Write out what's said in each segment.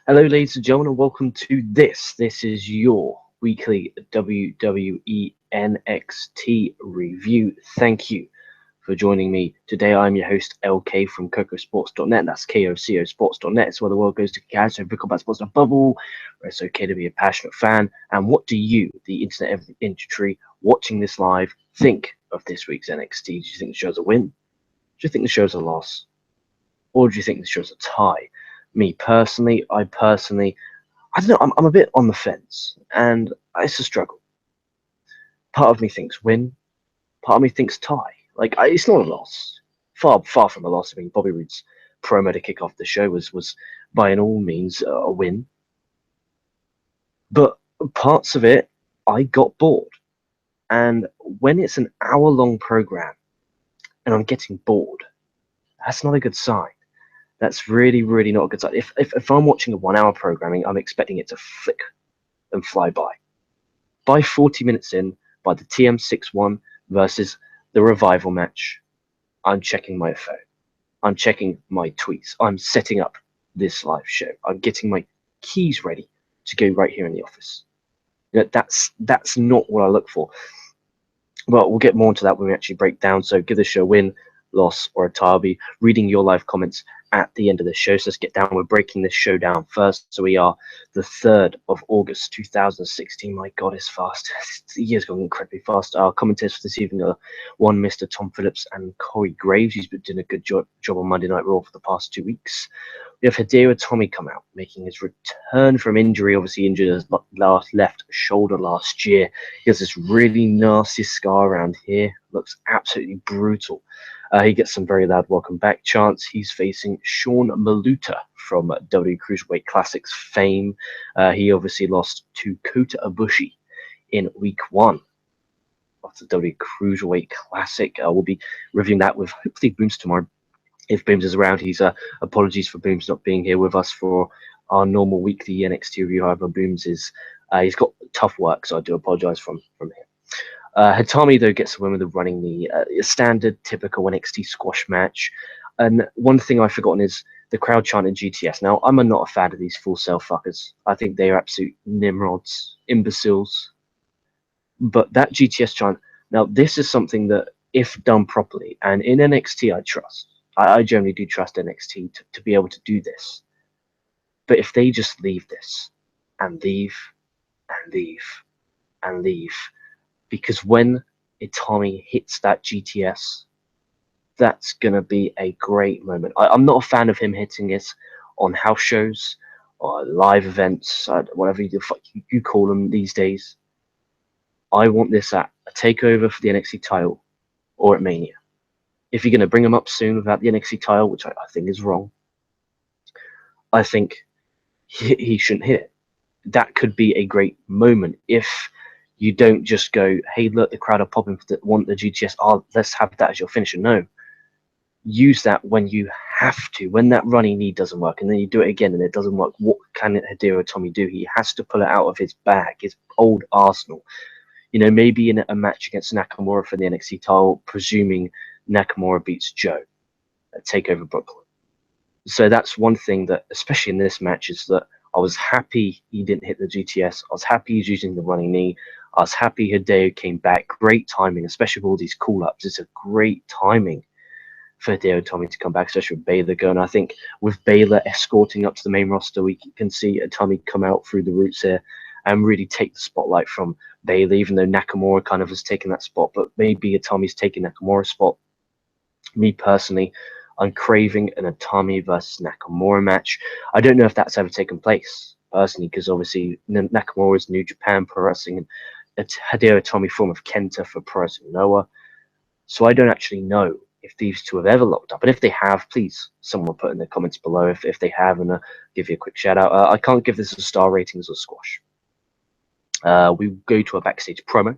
Hello, ladies and gentlemen, and welcome to this. This is your weekly WWE NXT review. Thank you for joining me. Today, I'm your host, LK from KocoSports.net. That's KocoSports.net. It's where the world goes to catch so combat sports a bubble, where it's okay to be a passionate fan. And what do you, the internet industry, watching this live, think of this week's NXT? Do you think the show's a win? Do you think the show's a loss? Or do you think the show's a tie? Me personally, I don't know, I'm a bit on the fence, and it's a struggle. Part of me thinks win, part of me thinks tie. It's not a loss. Far from a loss. I mean, Bobby Roode's promo to kick off the show was by all means a win. But parts of it, I got bored. And when it's an hour-long program and I'm getting bored, that's not a good sign. That's really, really not a good sign. If I'm watching a 1 hour programming, I'm expecting it to flick and fly by. By 40 minutes in, by the TM6-1 versus the Revival match, I'm checking my phone. I'm checking my tweets. I'm setting up this live show. I'm getting my keys ready to go right here in the office. You know, that's not what I look for. Well, we'll get more into that when we actually break down. So give the show a win, loss, or a tie. I'll be reading your live comments at the end of the show. So let's get down. We're breaking this show down first. So we are the 3rd of August, 2016. My God, it's fast. The year's going incredibly fast. Our commentators for this evening are one Mr. Tom Phillips and Corey Graves. He's been doing a good job on Monday Night Raw for the past 2 weeks. We have Hideo Itami come out, making his return from injury. Obviously injured his left shoulder last year. He has this really nasty scar around here. Looks absolutely brutal. He gets some very loud welcome back chants. He's facing Sean Maluta from WWE Cruiserweight Classics fame. He obviously lost to Kota Ibushi in week 1 of the WWE Cruiserweight Classic. We'll be reviewing that with hopefully Booms tomorrow. If Booms is around, he's apologies for Booms not being here with us for our normal weekly NXT review. However, Booms is he's got tough work, so I do apologize from him. Hitami, though, gets the win with running the standard, typical NXT squash match. And one thing I've forgotten is the crowd chanted GTS. Now, I'm not a fan of these full sale fuckers. I think they are absolute nimrods, imbeciles. But that GTS chant, now, this is something that, if done properly, and in NXT I trust, I generally do trust NXT to be able to do this. But if they just leave this, and leave, and leave, and leave, because when Itami hits that GTS, that's going to be a great moment. I'm not a fan of him hitting it on house shows or live events, whatever you call them these days. I want this at a takeover for the NXT title or at Mania. If you're going to bring him up soon without the NXT title, which I think is wrong, I think he shouldn't hit it. That could be a great moment if you don't just go, hey, look, the crowd are popping for want the GTS. Oh, let's have that as your finisher. No. Use that when you have to, when that running knee doesn't work, and then you do it again and it doesn't work. What can Hideo Itami do? He has to pull it out of his bag, his old arsenal. You know, maybe in a match against Nakamura for the NXT title, presuming Nakamura beats Joe at Takeover Brooklyn. So that's one thing that, especially in this match, is that I was happy he didn't hit the GTS. I was happy he's using the running knee. I was happy Hideo came back. Great timing, especially with all these call-ups. It's a great timing for Hideo Itami to come back, especially with Baylor going. I think with Baylor escorting up to the main roster, we can see Itami come out through the roots here and really take the spotlight from Baylor, even though Nakamura kind of has taken that spot. But maybe Itami's taking Nakamura's spot. Me personally, I'm craving an Itami versus Nakamura match. I don't know if that's ever taken place, personally, because obviously Nakamura is New Japan Pro Wrestling and it's Hideo Itami form of Kenta for Pro Wrestling Noah. So I don't actually know if these two have ever locked up. And if they have, please, someone will put in the comments below if they have, and give you a quick shout out. I can't give this a star ratings or squash. We go to a backstage promo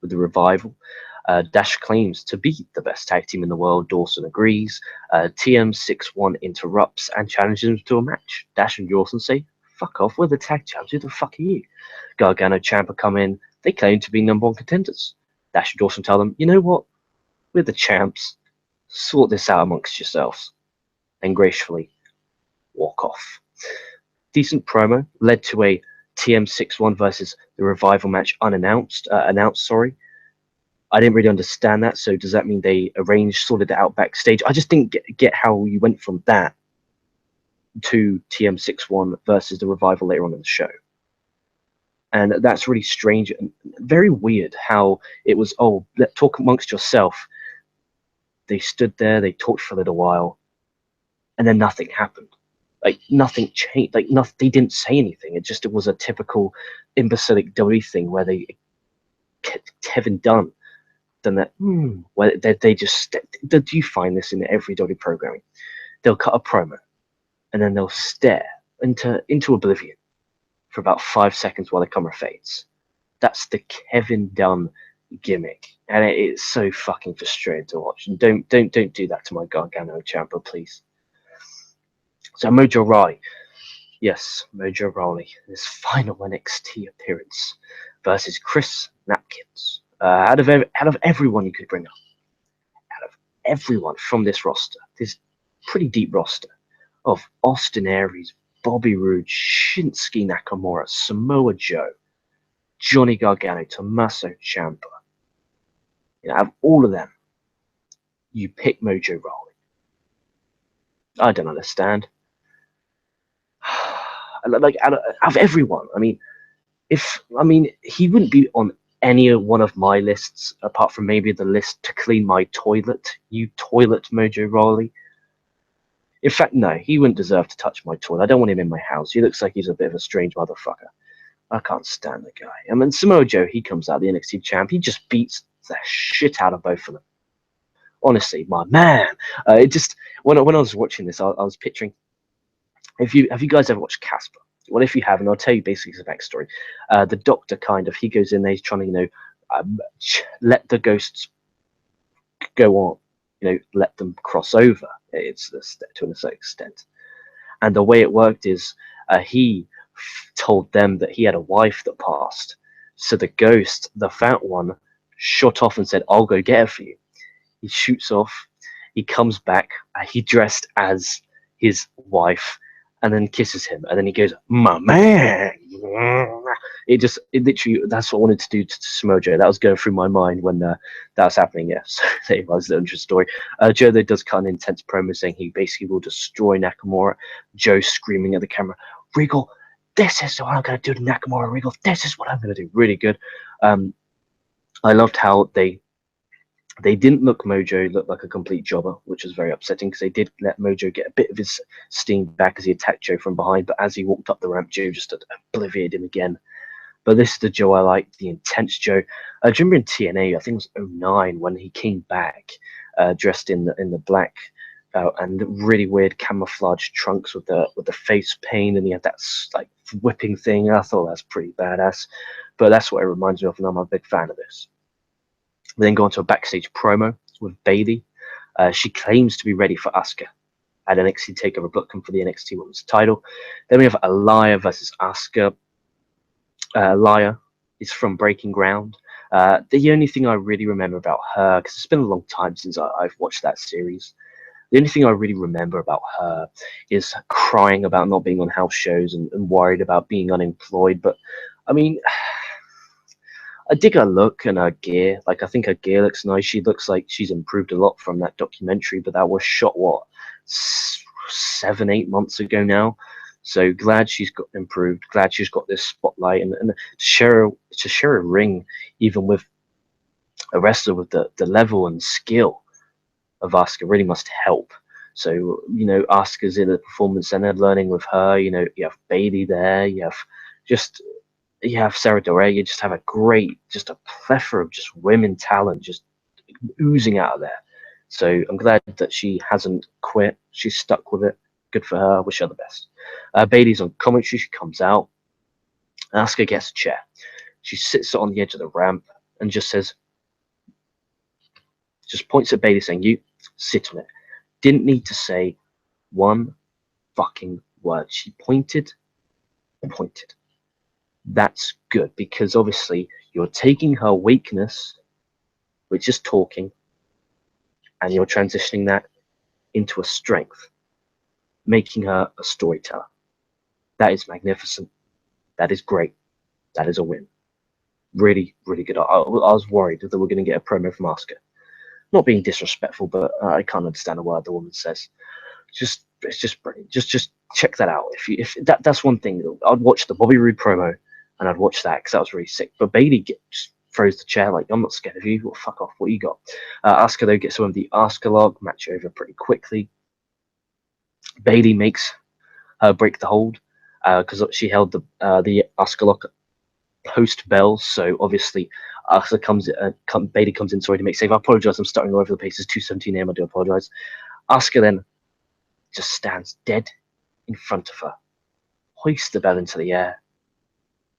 with the Revival. Dash claims to be the best tag team in the world. Dawson agrees. TM6-1 interrupts and challenges him to a match. Dash and Dawson say, fuck off, we're the tag champs. Who the fuck are you? Gargano, Ciampa come in. They claim to be #1 contenders. Dash and Dawson tell them, you know what? We're the champs. Sort this out amongst yourselves. And gracefully walk off. decent promo, led to a TM61 versus the Revival match announced, sorry. I didn't really understand that, so does that mean they sorted it out backstage? I just didn't get how you went from that to TM61 versus the Revival later on in the show. And that's really strange and very weird how it was, oh, let's talk amongst yourself. They stood there, they talked for a little while, and then nothing happened. Like, nothing changed. Like, nothing, they didn't say anything. It was a typical imbecilic WWE thing where Kevin Dunn done that. Where they just, do you find this in every WWE programming? They'll cut a promo, and then they'll stare into oblivion for about 5 seconds while the camera fades. That's the Kevin Dunn gimmick, and it's so fucking frustrating to watch. And don't do that to my Gargano Ciampa, please. So Mojo Rawley, yes, Mojo Rawley, his final NXT appearance versus Chris Napkins. Out of everyone you could bring up, out of everyone from this roster, this pretty deep roster of Austin Aries, Bobby Roode, Shinsuke Nakamura, Samoa Joe, Johnny Gargano, Tommaso Ciampa. Out of all of them, you pick Mojo Rawley. I don't understand. Like out of everyone, he wouldn't be on any one of my lists apart from maybe the list to clean my toilet. You toilet Mojo Rawley. In fact, no, he wouldn't deserve to touch my toilet. I don't want him in my house. He looks like he's a bit of a strange motherfucker. I can't stand the guy. Samoa Joe, he comes out, the NXT champ. He just beats the shit out of both of them. Honestly, my man. It just when I was watching this, I was picturing. Have you guys ever watched Casper? Well, if you haven't, I'll tell you basically the backstory. The doctor he goes in there, he's trying to let the ghosts go on, let them cross over. It's to a certain extent. And the way it worked is he told them that he had a wife that passed. So the ghost, the fat one, shot off and said, "I'll go get her for you." He shoots off. He comes back. He dressed as his wife and then kisses him. And then he goes, "My man." It literally, that's what I wanted to do to Samoa Joe. That was going through my mind when that was happening. Yeah, so there was the interesting story. Joe, though, does cut an intense promo saying he basically will destroy Nakamura. Joe screaming at the camera, "Regal, this is what I'm going to do to Nakamura, Regal. This is what I'm going to do." Really good. I loved how they didn't look Mojo look like a complete jobber, which was very upsetting because they did let Mojo get a bit of his steam back as he attacked Joe from behind. But as he walked up the ramp, Joe just obliviated him again. But this is the Joe I like, the intense Joe. Do you remember in TNA, I think it was 2009, when he came back dressed in the black and really weird camouflage trunks with the face paint, and he had that like whipping thing. I thought that's pretty badass. But that's what it reminds me of, and I'm a big fan of this. We then go on to a backstage promo with Bayley. She claims to be ready for Asuka at NXT Takeover Brooklyn for the NXT Women's title. Then we have Aliyah versus Asuka. Aliyah is from Breaking Ground. The only thing I really remember about her, because it's been a long time since I've watched that series, the only thing I really remember about her is crying about not being on house shows and worried about being unemployed. But, I dig her look and her gear. Like, I think her gear looks nice. She looks like she's improved a lot from that documentary, but that was shot, 7-8 months ago now. So glad she's got improved. Glad she's got this spotlight and to share a ring, even with a wrestler with the level and skill of Asuka, really must help. So, Asuka's in the performance center learning with her. You have Bayley there. You have Sarah Doré. You just have a plethora of just women talent just oozing out of there. So I'm glad that she hasn't quit. She's stuck with it. Good for her. I wish her the best. Bayley's on commentary. She comes out. Asuka gets a chair. She sits on the edge of the ramp and just points at Bayley saying, "You sit on it." Didn't need to say one fucking word. She pointed. That's good, because obviously you're taking her weakness, which is talking, and you're transitioning that into a strength, making her a storyteller. That is magnificent. That is great. That is a win. Really, really good. I was worried that we're going to get a promo from Asuka. Not being disrespectful, but I can't understand a word the woman says. It's just brilliant. Just check that out. If that's one thing, I'd watch the Bobby Roode promo, and I'd watch that because that was really sick. But Bayley just throws the chair like, I'm not scared of you. Well, fuck off. What you got? Asuka though gets some of the Asuka log match over pretty quickly. Bayley makes her break the hold because she held the Asuka lock post bell. So obviously, Asuka Bayley comes in, sorry, to make save. I apologize. I'm starting all over the place. It's 2:17 a.m. I do apologize. Asuka then just stands dead in front of her, hoists the bell into the air.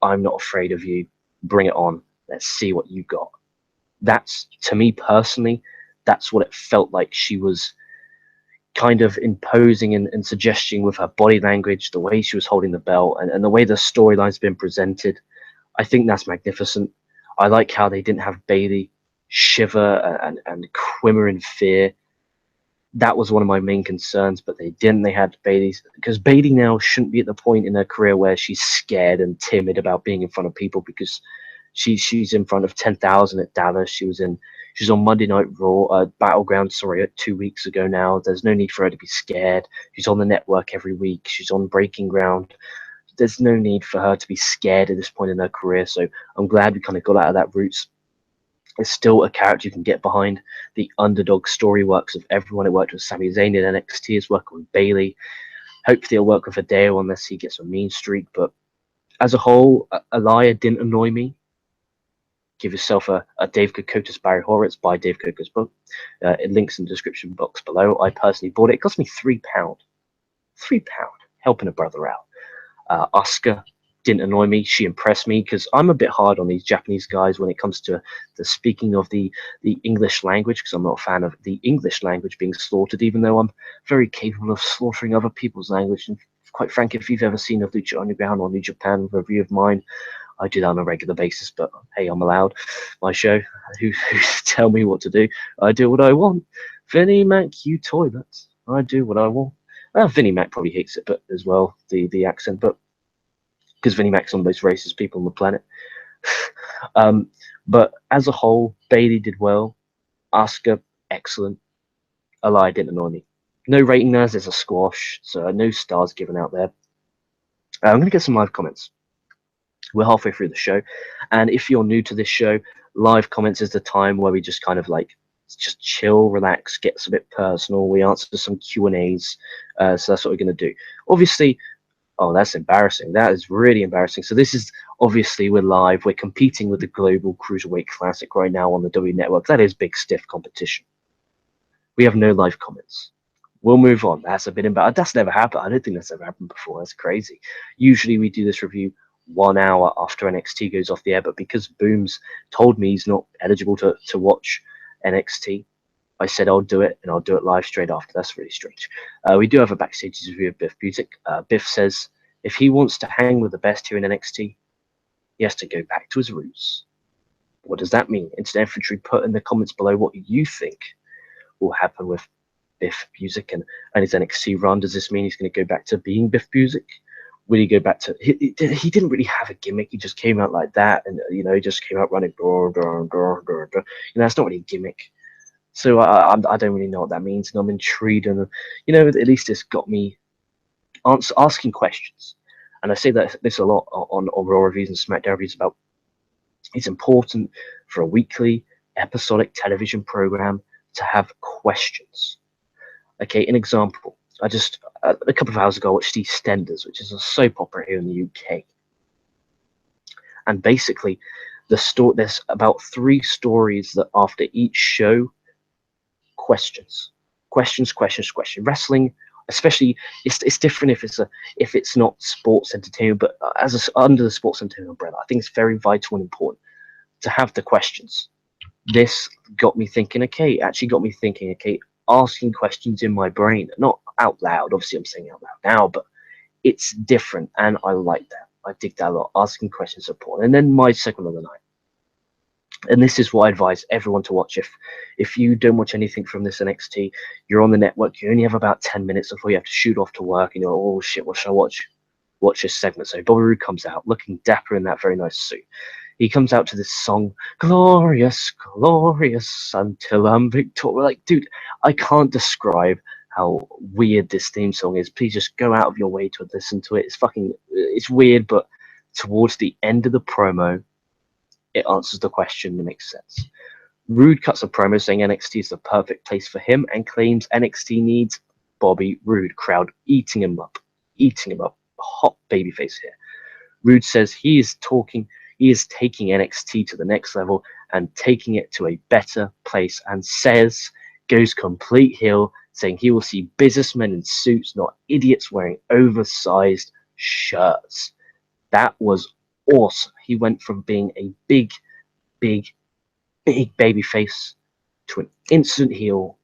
I'm not afraid of you. Bring it on. Let's see what you got. That's, to me personally, that's what it felt like she was kind of imposing and suggesting with her body language, the way she was holding the belt, and the way the storyline's been presented. I think that's magnificent. I like how they didn't have Bayley shiver and quiver in fear. That was one of my main concerns, but they didn't. They had Bayley's, because Bayley now shouldn't be at the point in her career where she's scared and timid about being in front of people, because she's in front of 10,000 at Dallas. She's on Monday Night Raw, Battleground, 2 weeks ago now. There's no need for her to be scared. She's on the network every week. She's on Breaking Ground. There's no need for her to be scared at this point in her career. So I'm glad we kind of got out of that route. It's still a character you can get behind. The underdog story works with everyone. It worked with Sami Zayn in NXT. It's working with Bayley. Hopefully it'll work with Hideo unless he gets a mean streak. But as a whole, Aliyah didn't annoy me. Give yourself a Dave Koko's Barry Horowitz, buy Dave Koko's book. It links in the description box below. I personally bought it. It cost me £3. £3, helping a brother out. Asuka didn't annoy me. She impressed me, because I'm a bit hard on these Japanese guys when it comes to the speaking of the English language, because I'm not a fan of the English language being slaughtered, even though I'm very capable of slaughtering other people's language. And quite frankly, if you've ever seen a Lucha Underground or New Japan review of mine, I do that on a regular basis. But hey, I'm allowed. My show. Who tell me what to do? I do what I want. Vinnie Mac, you toilets. I do what I want. Vinnie Mac probably hates it, but as well, the accent, but because Vinnie Mac's one of the most racist people on the planet. But as a whole, Bayley did well. Asuka, excellent. Aliyah didn't annoy me. No rating as there's a squash, so no stars given out there. I'm going to get some live comments. We're halfway through the show, and if you're new to this show, live comments is the time where we just kind of like just chill, relax, gets a bit personal. We answer some Q&As, so that's what we're going to do. Obviously, oh, that's embarrassing. That is really embarrassing. So this is, obviously, we're live. We're competing with the Global Cruiserweight Classic right now on the W Network. That is big, stiff competition. We have no live comments. We'll move on. That's a bit embarrassing. That's never happened. I don't think that's ever happened before. That's crazy. Usually we do this review 1 hour after NXT goes off the air, but because Boom's told me he's not eligible to watch NXT, I said I'll do it, and I'll do it live straight after. That's really strange. We do have a backstage review of Biff Music. Biff says if he wants to hang with the best here in NXT, he has to go back to his roots. What does that mean? Instant Infantry, put in the comments below what you think will happen with Biff Music and his NXT run. Does this mean he's going to go back to being Biff Music? Will he go back to... He didn't really have a gimmick. He just came out like that, and he just came out running. That's not really a gimmick. So I don't really know what that means, and I'm intrigued, and at least it's got me asking questions. And I say that this a lot on Raw reviews and SmackDown reviews about it's important for a weekly episodic television program to have questions. Okay, an example. I just a couple of hours ago I watched EastEnders, which is a soap opera here in the UK, and basically there's about 3 stories that after each show. Questions. Wrestling, especially, it's different if it's not sports entertainment, but under the sports entertainment umbrella, I think it's very vital and important to have the questions. This got me thinking. Okay, asking questions in my brain, not out loud. Obviously, I'm saying out loud now, but it's different, and I like that. I dig that a lot. Asking questions is important. And then my segment of the night. And this is what I advise everyone to watch. If you don't watch anything from this NXT, you're on the network, you only have about 10 minutes before you have to shoot off to work, and you're like, oh shit, what should I watch? watch this segment. So Bobby Roode comes out looking dapper in that very nice suit. He comes out to this song, glorious, glorious, until I'm victorious. Like, dude, I can't describe how weird this theme song is. Please just go out of your way to listen to it. It's weird, but towards the end of the promo, it answers the question and makes sense. Roode cuts a promo saying NXT is the perfect place for him and claims NXT needs Bobby Roode. Crowd eating him up. Hot babyface here. Roode says he is taking NXT to the next level and taking it to a better place, and goes complete heel, saying he will see businessmen in suits, not idiots wearing oversized shirts. That was awesome. He went from being a big babyface to an instant heel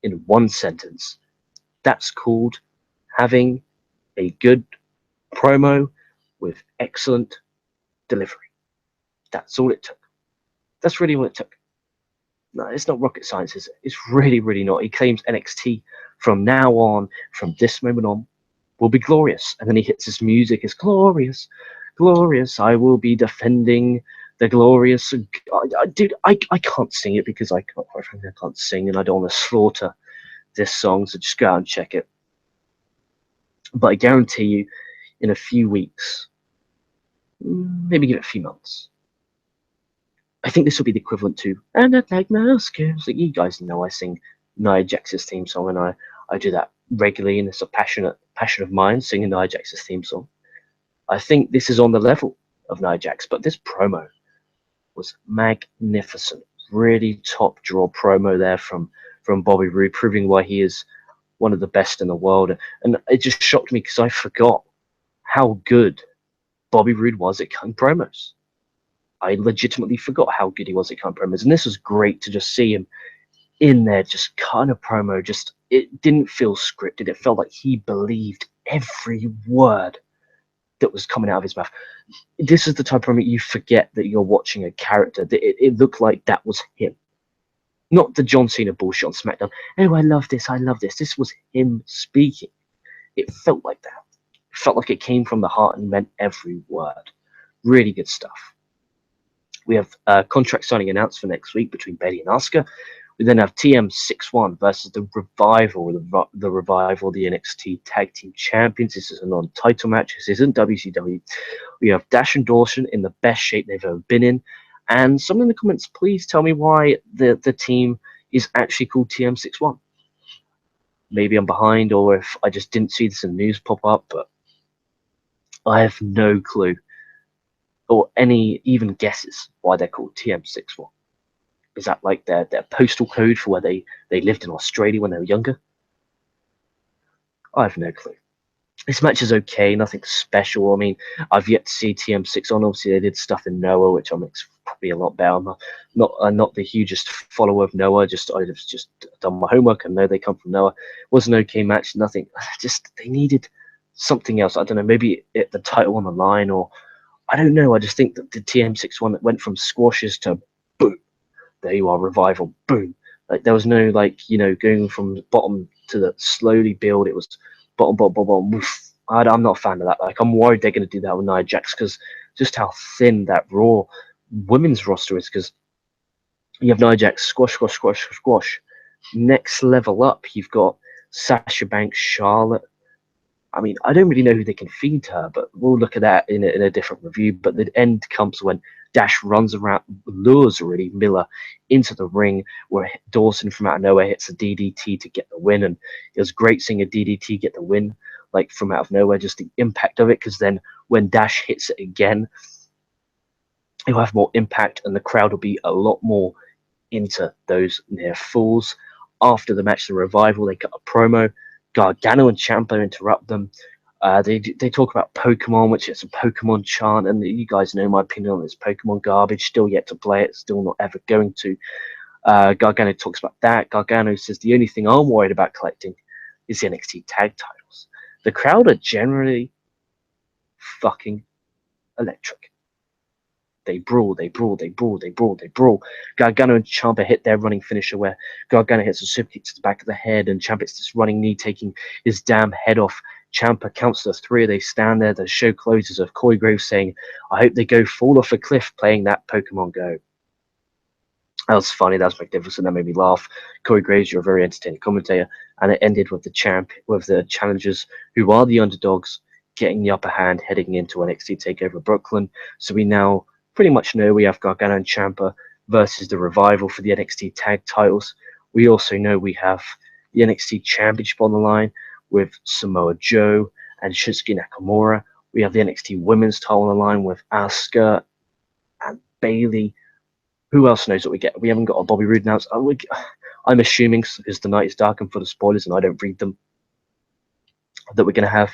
in one sentence. That's called having a good promo with excellent delivery. That's all it took. That's really what it took. No, it's not rocket science, is it? It's really, really not. He claims NXT from now on, from this moment on, will be glorious. And then he hits his music. It's glorious, glorious. I will be defending the glorious. Dude, I can't sing it because I can't sing, and I don't want to slaughter this song. So just go out and check it. But I guarantee you, in a few weeks, maybe give it a few months, I think this will be the equivalent to "And I'd like my Oscars." Like, you guys know I sing Nia Jax's theme song, and I do that regularly, and it's a passion of mine, singing Nia Jax's theme song. I think this is on the level of Nia Jax, but this promo was magnificent. Really top draw promo there from Bobby Roode, proving why he is one of the best in the world. And it just shocked me because I forgot how good Bobby Roode was at cutting promos. I legitimately forgot how good he was at cutting promos, and this was great to just see him in there just cutting a promo. Just, it didn't feel scripted. It felt like he believed every word that was coming out of his mouth. This is the type of promo you forget that you're watching a character. It looked like that was him, not the John Cena bullshit on SmackDown. Oh, I love this. This was him speaking. It felt like that. It felt like it came from the heart and meant every word. Really good stuff. We have a contract signing announced for next week between Bayley and Asuka. We then have TM61 versus the Revival, the Revival, the NXT Tag Team Champions. This is a non-title match. This isn't WCW. We have Dash and Dawson in the best shape they've ever been in. And someone in the comments, please tell me why the team is actually called TM61. Maybe I'm behind, or if I just didn't see this in the news pop up, but I have no clue, or any even guesses why they're called TM61. Is that like their postal code for where they lived in Australia when they were younger? I have no clue. This match is okay, nothing special. I mean, I've yet to see TM6 on. Obviously, they did stuff in Noah, which I think's probably a lot better. I'm not the hugest follower of Noah. I've just done my homework and know they come from Noah. It was an okay match. Nothing. Just, they needed something else. I don't know. Maybe the title on the line, or I don't know. I just think that the TM61 that went from squashes to boom, there you are, Revival, boom. Like, there was no, like, going from the bottom to the slowly build. It was bottom, woof. I'm not a fan of that. Like, I'm worried they're going to do that with Nia Jax, because just how thin that Raw women's roster is. Because you have Nia Jax, squash. Next level up, you've got Sasha Banks, Charlotte. I mean, I don't really know who they can feed her, but we'll look at that in a different review. But the end comes when Dash runs around, lures really Miller into the ring, where Dawson from out of nowhere hits a DDT to get the win. And it was great seeing a DDT get the win, like, from out of nowhere, just the impact of it. Because then when Dash hits it again, it'll have more impact, and the crowd will be a lot more into those near falls. After the match, the Revival, they cut a promo. Gargano and Ciampa interrupt them. They talk about Pokemon, which is a Pokemon chant, and you guys know my opinion on this Pokemon garbage. Still yet to play it, still not ever going to. Gargano talks about that. Gargano says the only thing I'm worried about collecting is the NXT tag titles. The crowd are generally fucking electric. They brawl. Gargano and Ciampa hit their running finisher, where Gargano hits a super kick to the back of the head, and Ciampa hits this running knee, taking his damn head off Ciampa counts to 3. They stand there. The show closes with Corey Graves saying, "I hope they fall off a cliff," playing that Pokemon Go. That was funny. That was magnificent. That made me laugh. Corey Graves, you're a very entertaining commentator. And it ended with the challengers, who are the underdogs, getting the upper hand heading into NXT Takeover Brooklyn. So we now pretty much know we have Gargano and Ciampa versus the Revival for the NXT tag titles. We also know we have the NXT Championship on the line with Samoa Joe and Shinsuke Nakamura. We have the NXT Women's title on the line with Asuka and Bayley. Who else knows what we get? We haven't got a Bobby Roode announced. I'm assuming, because the night is darkened for the spoilers and I don't read them, that we're going to have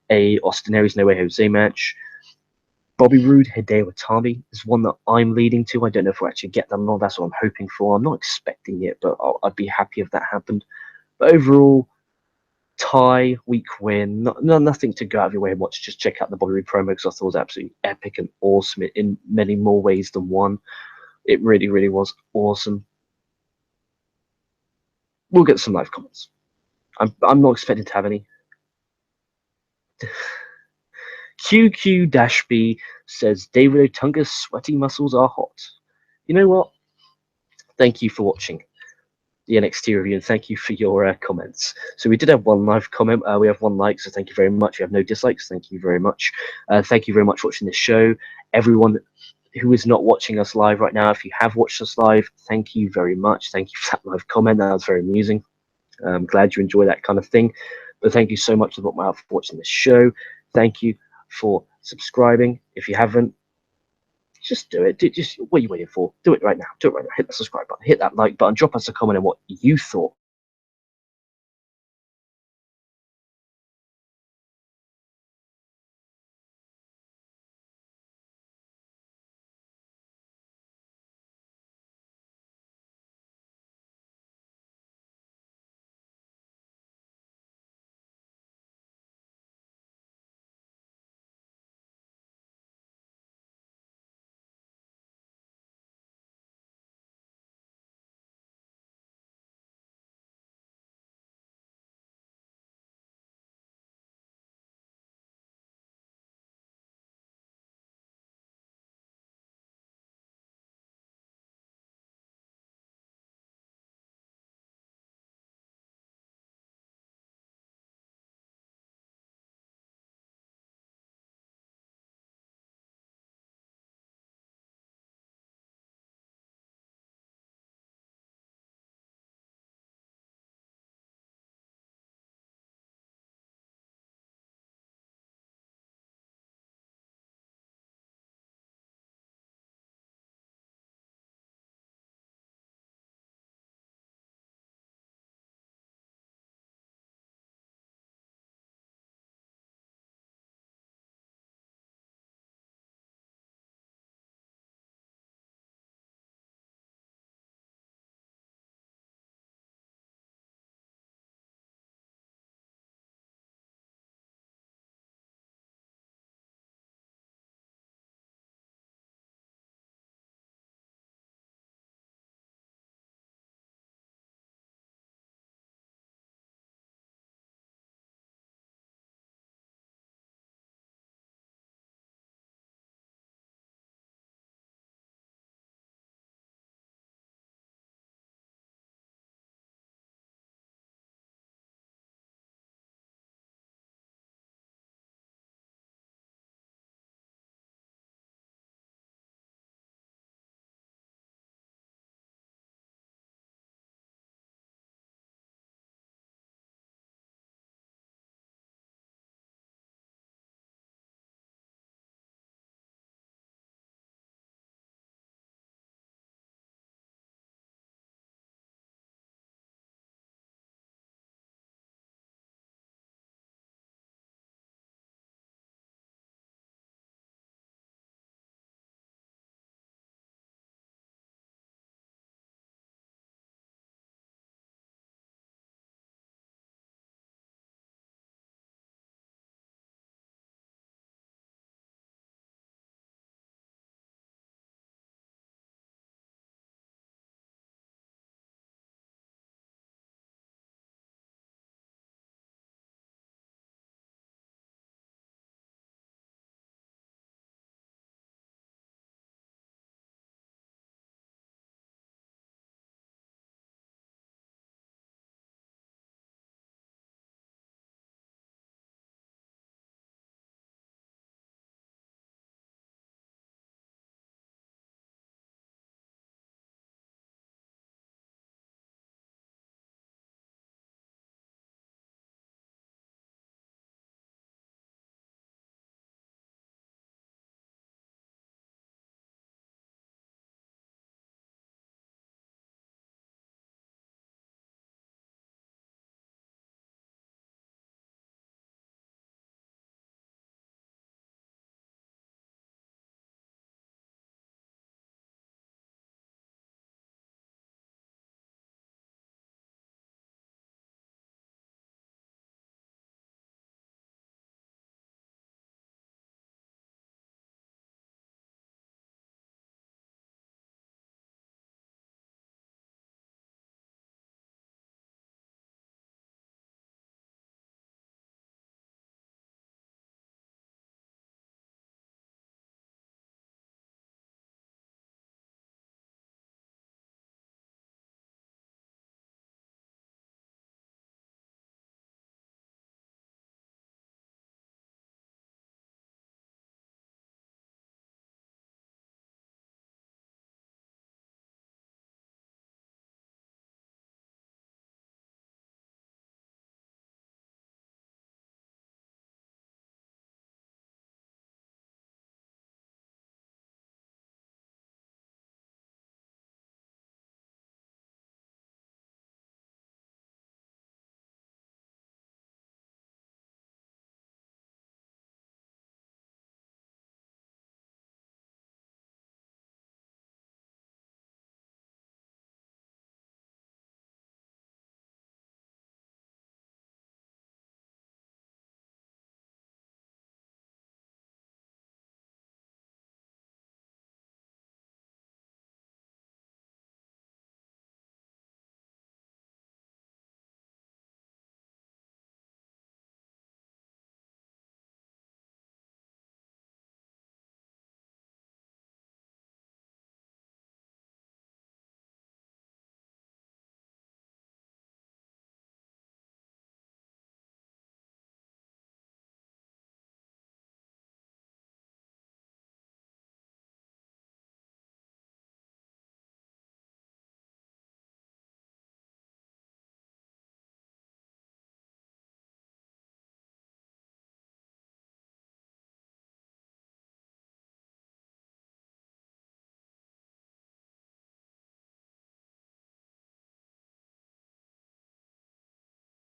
a Austin Aries No Way Jose match. Bobby Roode, Hideo Itami is one that I'm leading to. I don't know if we'll actually get that or not. That's what I'm hoping for. I'm not expecting it, but I'd be happy if that happened. But overall, tie, week win. Nothing to go out of your way and watch. Just check out the Bobby Roode promo because I thought it was absolutely epic and awesome in many more ways than one. It really, really was awesome. We'll get some live comments. I'm not expecting to have any. QQ-B says David Otunga's sweaty muscles are hot. You know what? Thank you for watching the NXT review and thank you for your comments. So we did have one live comment. We have one like, so thank you very much. We have no dislikes. Thank you very much. Thank you very much for watching this show. Everyone who is not watching us live right now, if you have watched us live, thank you very much. Thank you for that live comment. That was very amusing. I'm glad you enjoy that kind of thing. But thank you so much for watching this show. Thank you for subscribing. If you haven't, just do it. Just what are you waiting for? Do it right now. Do it right now. Hit the subscribe button. Hit that like button. Drop us a comment on what you thought